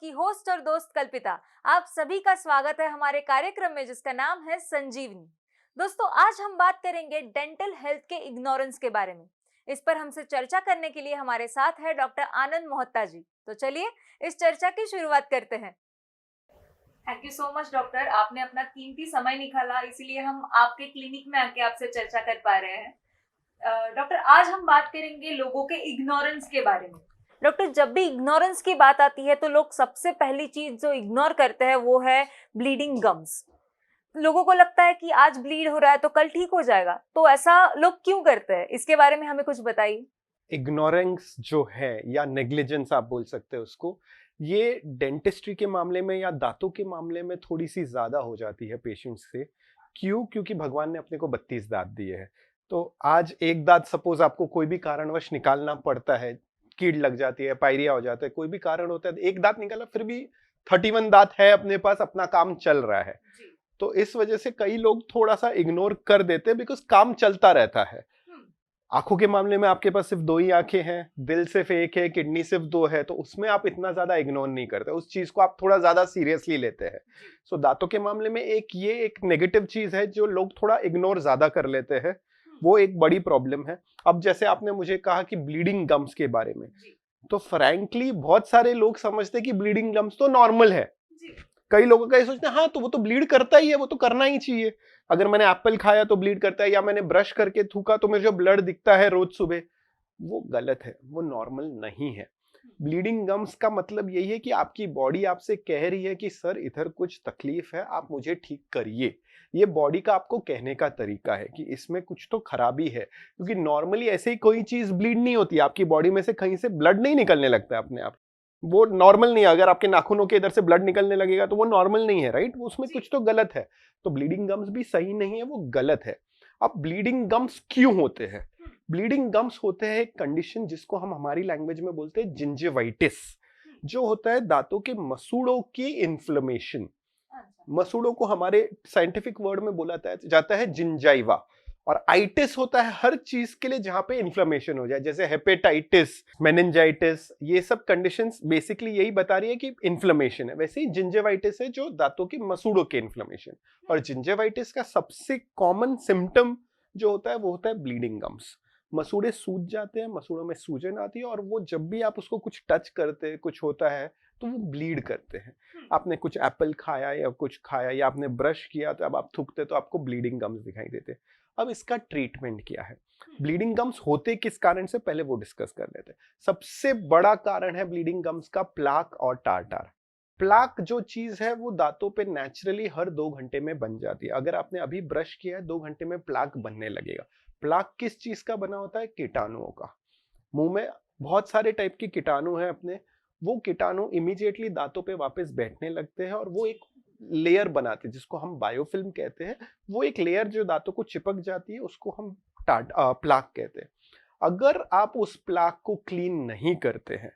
आपकी होस्ट और दोस्त कल्पिता। आप सभी का स्वागत है हमारे कार्यक्रम में जिसका नाम है संजीवनी। दोस्तों, आज हम बात करेंगे डेंटल हेल्थ के इग्नोरेंस के बारे में। इस पर हमसे चर्चा करने के लिए हमारे साथ है डॉक्टर आनंद मोहत्ता जी। तो चलिए इस चर्चा की शुरुआत करते हैं। Thank you so much doctor, आपने अपना कीमती समय निकाला, इसीलिए हम आपके क्लिनिक में आके आपसे चर्चा कर पा रहे हैं। डॉक्टर, आज हम बात करेंगे लोगों के इग्नोरेंस के बारे में। डॉक्टर, जब भी इग्नोरेंस की बात आती है तो लोग सबसे पहली चीज जो इग्नोर करते हैं वो है ब्लीडिंग गम्स। लोगों को लगता है कि आज ब्लीड हो रहा है तो कल ठीक हो जाएगा, तो ऐसा लोग क्यों करते हैं? इसके बारे में हमें कुछ बताइए। इग्नोरेंस जो है या नेग्लिजेंस आप बोल सकते हैं उसको, ये डेंटिस्ट्री के मामले में या दांतों के मामले में थोड़ी सी ज्यादा हो जाती है पेशेंट्स से। क्योंकि भगवान ने अपने को 32 दांत दिए हैं, तो आज एक दांत सपोज आपको कोई भी कारणवश निकालना पड़ता है, कीड़ लग जाती है, पायरिया हो जाता है, कोई भी कारण होता है, एक दांत निकाला फिर भी 31 दांत है अपने पास, अपना काम चल रहा है। तो इस वजह से कई लोग थोड़ा सा इग्नोर कर देते हैं, बिकॉज काम चलता रहता है। आंखों के मामले में आपके पास सिर्फ 2 ही आंखें हैं, दिल सिर्फ 1 है, किडनी सिर्फ 2 है, तो उसमें आप इतना ज्यादा इग्नोर नहीं करते, उस चीज को आप थोड़ा ज्यादा सीरियसली लेते हैं। सो दांतों के मामले में ये एक नेगेटिव चीज है जो लोग थोड़ा इग्नोर ज्यादा कर लेते हैं, वो एक बड़ी प्रॉब्लम है। अब जैसे आपने मुझे कहा कि ब्लीडिंग गम्स के बारे में, तो फ्रैंकली बहुत सारे लोग समझते हैं कि ब्लीडिंग गम्स तो नॉर्मल है। कई लोगों का ये सोचते हैं हाँ तो वो तो ब्लीड करता ही है, वो तो करना ही चाहिए, अगर मैंने एप्पल खाया तो ब्लीड करता है, या मैंने ब्रश करके थूका तो मुझे जो ब्लड दिखता है रोज सुबह, वो गलत है, वो नॉर्मल नहीं है। ब्लीडिंग गम्स का मतलब यही है कि आपकी बॉडी आपसे कह रही है कि सर इधर कुछ तकलीफ है, आप मुझे ठीक करिए। ये बॉडी का आपको कहने का तरीका है कि इसमें कुछ तो खराबी है, क्योंकि नॉर्मली ऐसे ही कोई चीज ब्लीड नहीं होती, आपकी बॉडी में से कहीं से ब्लड नहीं निकलने लगता है अपने आप, वो नॉर्मल नहीं है। अगर आपके नाखूनों के इधर से ब्लड निकलने लगेगा तो वो नॉर्मल नहीं है, राइट, उसमें कुछ तो गलत है। तो ब्लीडिंग गम्स भी सही नहीं है, वो गलत है। अब ब्लीडिंग गम्स क्यों होते हैं? ब्लीडिंग गम्स होते हैं एक कंडीशन जिसको हम हमारी लैंग्वेज में बोलते हैं जिंजिवाइटिस, जो होता है दांतों के मसूड़ों की इन्फ्लेमेशन। मसूड़ों को हमारे साइंटिफिक वर्ड में बोला जाता है जिंजाइवा, और आइटिस होता है हर चीज के लिए जहां पे इन्फ्लेमेशन हो जाए, जैसे हेपेटाइटिस, मेनिंजाइटिस, ये सब कंडीशंस बेसिकली यही बता रही है कि इन्फ्लेमेशन है। वैसे ही जिंजिवाइटिस है जो दांतों के मसूड़ों के इन्फ्लेमेशन, और जिंजिवाइटिस का सबसे कॉमन सिम्टम जो होता है वो होता है ब्लीडिंग गम्स। मसूड़े सूज जाते हैं, मसूड़ों में सूजन आती है, और वो जब भी आप उसको कुछ टच करते, कुछ होता है तो वो ब्लीड करते हैं। आपने कुछ एप्पल खाया या कुछ खाया या आपने ब्रश किया तो अब आप थूकते तो आपको ब्लीडिंग गम्स दिखाई देते। अब इसका ट्रीटमेंट क्या है? ब्लीडिंग गम्स होते किस कारण से, पहले वो डिस्कस कर लेते हैं। सबसे बड़ा कारण है ब्लीडिंग गम्स का प्लाक और टार्टार। प्लाक जो चीज है वो दांतों पे नेचुरली हर 2 घंटे में बन जाती है। अगर आपने अभी ब्रश किया है 2 घंटे में प्लाक बनने लगेगा। प्लाक किस चीज का बना होता है? कीटाणुओं का। मुंह में बहुत सारे टाइप के कीटाणु हैं अपने, वो कीटाणु इमीडिएटली दांतों पे वापस बैठने लगते हैं और वो एक लेयर बनाते हैं जिसको हम बायोफिल्म कहते हैं। वो एक लेयर जो दांतों को चिपक जाती है उसको हम प्लाक कहते हैं। अगर आप उस प्लाक को क्लीन नहीं करते हैं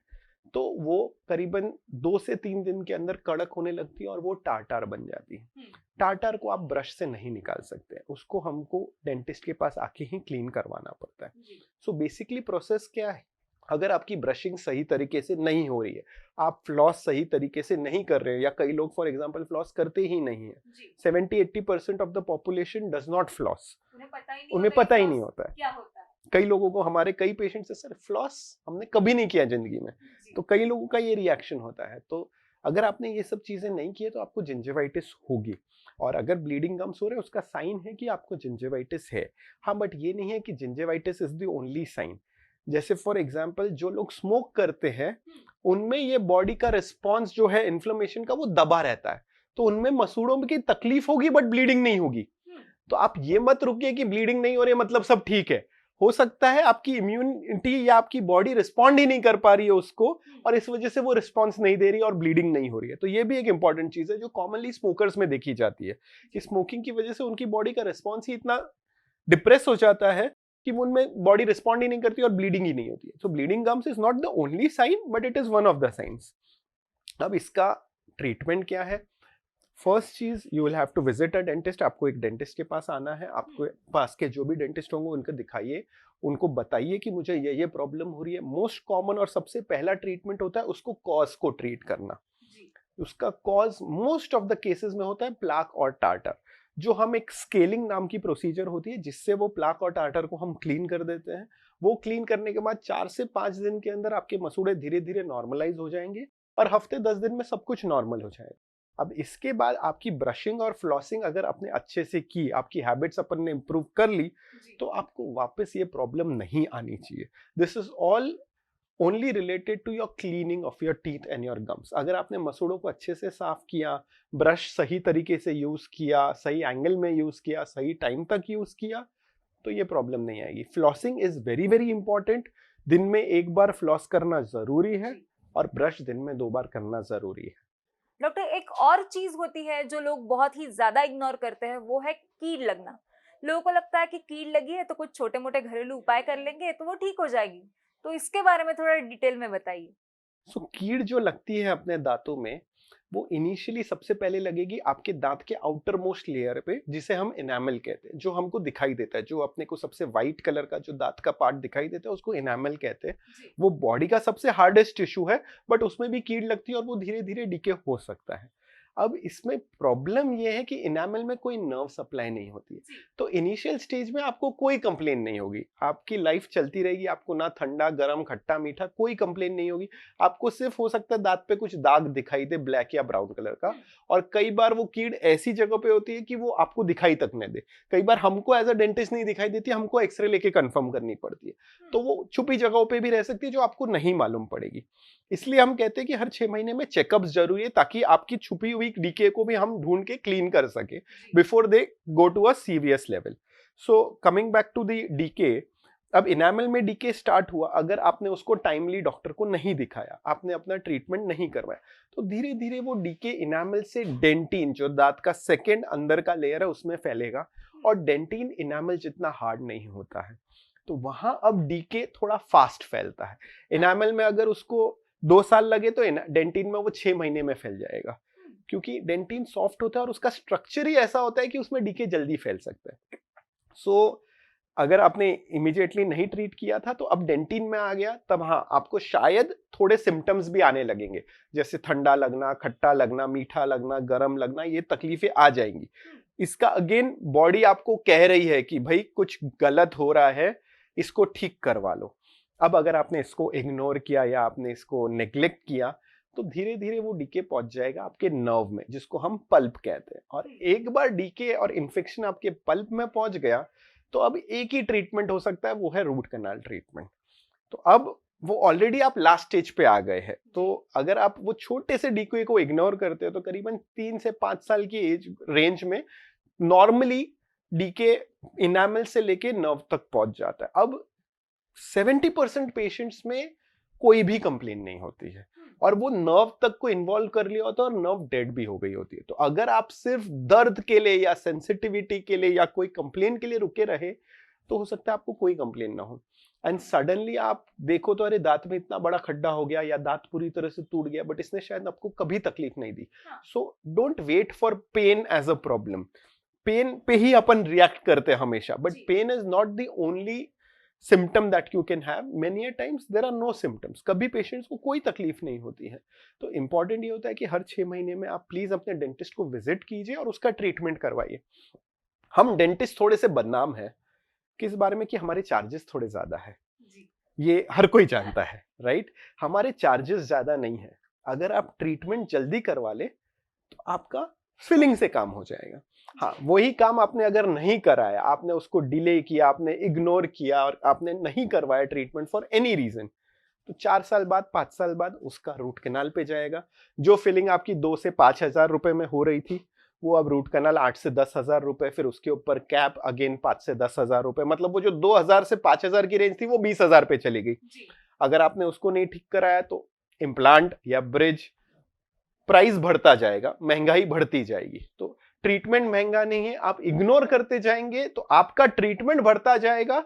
तो वो करीबन 2 से 3 दिन के अंदर कड़क होने लगती है और वो टार्टार बन जाती है। टार्टार को आप ब्रश से नहीं निकाल सकते, उसको हमको डेंटिस्ट के पास आके ही क्लीन करवाना पड़ता है। सो बेसिकली प्रोसेस क्या है? अगर आपकी ब्रशिंग सही तरीके से नहीं हो रही है, आप फ्लॉस सही तरीके से नहीं कर रहे हैं, या कई लोग फॉर एग्जांपल फ्लॉस करते ही नहीं है, 70-80% of the population does not floss, उन्हें पता ही नहीं होता है। कई लोगों को, हमारे कई पेशेंट्स है, सर फ्लॉस हमने कभी नहीं किया जिंदगी में, तो कई लोगों का ये रिएक्शन होता है। तो अगर आपने ये सब चीजें नहीं की है तो आपको जिंजिवाइटिस होगी, और अगर ब्लीडिंग गम्स हो रहे हैं उसका साइन है कि आपको जिंजिवाइटिस है। हाँ, बट ये नहीं है कि gingivitis is the only sign. जैसे फॉर एग्जाम्पल जो लोग स्मोक करते हैं उनमें ये बॉडी का रिस्पॉन्स जो है इन्फ्लेमेशन का वो दबा रहता है, तो उनमें मसूड़ों की तकलीफ होगी बट ब्लीडिंग नहीं होगी। तो आप ये मत रुकिए कि ब्लीडिंग नहीं हो रही है मतलब सब ठीक है। हो सकता है आपकी इम्यूनिटी या आपकी बॉडी रिस्पॉन्ड ही नहीं कर पा रही है उसको, और इस वजह से वो रिस्पॉन्स नहीं दे रही है और ब्लीडिंग नहीं हो रही है। तो ये भी एक इंपॉर्टेंट चीज है जो कॉमनली स्मोकर्स में देखी जाती है कि स्मोकिंग की वजह से उनकी बॉडी का रिस्पॉन्स ही इतना डिप्रेस हो जाता है कि उनमें बॉडी रिस्पॉन्ड ही नहीं करती और ब्लीडिंग ही नहीं होती है। So bleeding gums is not the only sign but it is one of the signs. अब इसका ट्रीटमेंट क्या है? फर्स्ट चीज, you will have to visit a dentist. आपको एक डेंटिस्ट के पास आना है, आपको पास के जो भी डेंटिस्ट होंगे उनको दिखाइए, उनको बताइए कि मुझे ये प्रॉब्लम हो रही है। मोस्ट कॉमन और सबसे पहला ट्रीटमेंट होता है उसको कॉज को ट्रीट करना। उसका cause most of the cases में होता है प्लाक और टार्टर, जो हम एक स्केलिंग नाम की प्रोसीजर होती है जिससे वो प्लाक और टार्टर को हम क्लीन कर देते हैं। वो क्लीन करने के बाद 4 से 5 दिन के अंदर आपके मसूड़े धीरे धीरे नॉर्मलाइज हो जाएंगे और हफ्ते 10 दिन में सब कुछ नॉर्मल हो जाएगा। अब इसके बाद आपकी ब्रशिंग और फ्लॉसिंग अगर आपने अच्छे से की, आपकी हैबिट्स अपन ने इंप्रूव कर ली, तो आपको वापस ये प्रॉब्लम नहीं आनी चाहिए। This is all only related to your cleaning of your teeth and your gums. अगर आपने मसूड़ों को अच्छे से साफ किया, ब्रश सही तरीके से यूज किया, सही एंगल में यूज किया, सही टाइम तक यूज किया, तो ये प्रॉब्लम नहीं आएगी। Flossing is very very important. दिन में 1 बार फ्लॉस करना जरूरी है और ब्रश दिन में 2 बार करना जरूरी है। डॉक्टर, एक और चीज होती है जो लोग बहुत ही ज्यादा इग्नोर करते हैं, वो है कीड़ लगना। लोगों को लगता है कि कीड़ लगी है तो कुछ छोटे मोटे घरेलू उपाय कर लेंगे तो वो ठीक हो जाएगी। तो इसके बारे में थोड़ा डिटेल में बताइए। कीड़ जो लगती है अपने दांतों में, वो इनिशियली सबसे पहले लगेगी आपके दांत के आउटर मोस्ट लेयर पे, जिसे हम एनामल कहते हैं, जो हमको दिखाई देता है, जो अपने को सबसे व्हाइट कलर का जो दांत का पार्ट दिखाई देता है उसको एनामल कहते हैं। वो बॉडी का सबसे हार्डेस्ट टिश्यू है, बट उसमें भी कीड़ लगती है और वो धीरे धीरे डिके हो सकता है। अब इसमें प्रॉब्लम ये है कि इनामल में कोई नर्व सप्लाई नहीं होती है, तो इनिशियल स्टेज में आपको कोई कंप्लेन नहीं होगी, आपकी लाइफ चलती रहेगी, आपको ना ठंडा गरम खट्टा मीठा कोई कंप्लेन नहीं होगी। आपको सिर्फ हो सकता है दांत पे कुछ दाग दिखाई दे ब्लैक या ब्राउन कलर का, और कई बार वो कीड़ ऐसी जगह पे होती है कि वो आपको दिखाई तक नहीं दे। कई बार हमको एज अ डेंटिस्ट नहीं दिखाई देती, हमको एक्सरे लेके कंफर्म करनी पड़ती है, तो वो छुपी जगहों पे भी रह सकती है जो आपको नहीं मालूम पड़ेगी। इसलिए हम कहते हैं कि हर 6 महीने में चेकअप्स जरूरी है, ताकि आपकी छुपी हुई डीके को भी हम ढूंढ के क्लीन कर सके before they go to a serious level. So coming back to the decay, अब इनामल में डीके स्टार्ट हुआ, अगर आपने उसको टाइमली डॉक्टर को नहीं दिखाया, आपने अपना ट्रीटमेंट नहीं करवाया, तो धीरे धीरे वो डीके इनामल से डेंटिन, जो दांत का सेकेंड अंदर का लेयर है, उसमें फैलेगा, और डेंटिन इनामल जितना हार्ड नहीं होता है, तो वहां अब डीके थोड़ा फास्ट फैलता है। इनामल में अगर उसको 2 साल लगे तो डेंटिन में वो 6 महीने में फैल जाएगा, क्योंकि डेंटिन सॉफ्ट होता है और उसका स्ट्रक्चर ही ऐसा होता है कि उसमें डीके जल्दी फैल सकता है। सो अगर आपने इमीडिएटली नहीं ट्रीट किया था तो अब डेंटिन में आ गया, तब हाँ आपको शायद थोड़े सिम्टम्स भी आने लगेंगे, जैसे ठंडा लगना, खट्टा लगना, मीठा लगना, गर्म लगना, ये तकलीफें आ जाएंगी। इसका अगेन बॉडी आपको कह रही है कि भाई कुछ गलत हो रहा है, इसको ठीक करवा लो। अब अगर आपने इसको इग्नोर किया या आपने इसको नेग्लेक्ट किया, तो धीरे धीरे वो डीके पहुंच जाएगा आपके नर्व में, जिसको हम पल्प कहते हैं। और एक बार डीके और इन्फेक्शन आपके पल्प में पहुंच गया तो अब एक ही ट्रीटमेंट हो सकता है, वो है रूट कैनाल ट्रीटमेंट। तो अब वो ऑलरेडी आप लास्ट स्टेज पे आ गए हैं, तो अगर आप वो छोटे से डीके को इग्नोर करते हो तो करीबन 3 से 5 साल की एज रेंज में नॉर्मली डीके इनामल से लेके नर्व तक पहुंच जाता है। अब 70% पेशेंट्स में कोई भी कंप्लेन नहीं होती है, और वो नर्व तक को इन्वॉल्व कर लिया होता है और नर्व डेड भी हो गई होती है। तो अगर आप सिर्फ दर्द के लिए या सेंसिटिविटी के लिए या कोई कंप्लेन के लिए रुके रहे, तो हो सकता है आपको कोई कंप्लेन ना हो, एंड सडनली आप देखो तो अरे दांत में इतना बड़ा खड्डा हो गया या दांत पूरी तरह से टूट गया, बट इसने शायद आपको कभी तकलीफ नहीं दी। So don't wait for pain as a problem. Pain पे ही अपन रिएक्ट करते हैं हमेशा, but pain is not the only symptom that you can have. Many times there are no symptoms, कभी पेशेंट्स को कोई तकलीफ नहीं होती है। तो इंपॉर्टेंट ये होता है कि हर 6 महीने में आप प्लीज अपने डेंटिस्ट को विजिट कीजिए और उसका ट्रीटमेंट करवाइए। हम डेंटिस्ट थोड़े से बदनाम है किस बारे में, कि हमारे चार्जेस थोड़े ज्यादा है, ये हर कोई जानता है, राइट? हमारे चार्जेस ज्यादा नहीं है। अगर आप ट्रीटमेंट जल्दी करवा ले तो आपका फिलिंग से काम हो जाएगा। हाँ, वही काम आपने अगर नहीं कराया, आपने उसको डिले किया, आपने इग्नोर किया और आपने नहीं करवाया ट्रीटमेंट फॉर एनी रीजन, तो 4 साल बाद 5 साल बाद उसका रूट कैनाल पे जाएगा। जो फिलिंग आपकी 2 से 5 हजार रुपए में हो रही थी, वो अब रूट कैनाल 8 से 10 हजार रुपए, फिर उसके ऊपर कैप अगेन 5 से 10 हजार रुपए, मतलब वो जो 2000 से 5000 की रेंज थी वो 20 हजार पे चली गई। अगर आपने उसको नहीं ठीक कराया तो इम्प्लांट या ब्रिज, प्राइस बढ़ता जाएगा, महंगाई बढ़ती जाएगी। तो ट्रीटमेंट महंगा नहीं है, आप इग्नोर करते जाएंगे तो आपका ट्रीटमेंट बढ़ता जाएगा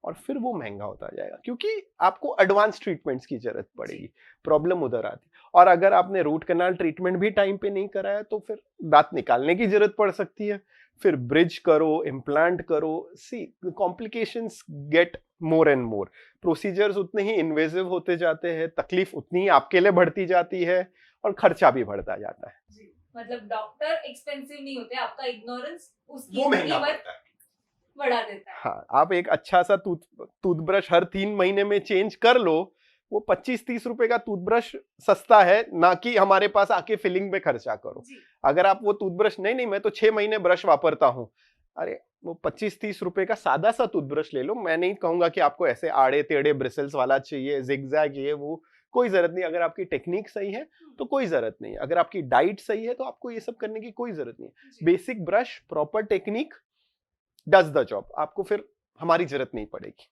और फिर वो महंगा होता जाएगा, क्योंकि आपको एडवांस ट्रीटमेंट्स की जरूरत पड़ेगी। प्रॉब्लम उधर आती। और अगर आपने रूट कैनाल ट्रीटमेंट भी टाइम पे नहीं कराया तो फिर दांत निकालने की जरूरत पड़ सकती है। फिर ब्रिज करो, इम्प्लांट करो। See complications get more and more, procedures उतने ही इन्वेजिव होते जाते हैं, तकलीफ उतनी ही आपके लिए बढ़ती जाती है और खर्चा भी बढ़ता जाता है। जी, मतलब डॉक्टर एक्सपेंसिव नहीं होते, आपका इग्नोरेंस उसकी वो महंगा कीमत पड़ता है। बढ़ा देता है। हाँ, आप एक अच्छा सा टूथब्रश हर 3 महीने में चेंज कर लो, वो 25-30 रुपए का टूथब्रश सस्ता है, ना कि हमारे पास आके फिलिंग पे खर्चा करो। जी, अगर आप वो टूथब्रश नहीं मैं तो 6 महीने ब्रश वापरता हूँ, अरे वो 25-30 रुपए का सादा सा टूथब्रश ले लो। मैं नहीं कहूंगा कि आपको ऐसे आड़े टेढ़े ब्रिसल्स वाला चाहिए, जिगजैग, ये वो, कोई जरूरत नहीं। अगर आपकी टेक्निक सही है तो कोई जरूरत नहीं, अगर आपकी डाइट सही है तो आपको ये सब करने की कोई जरूरत नहीं। जी। Basic brush, proper technique does the job, आपको फिर हमारी जरूरत नहीं पड़ेगी।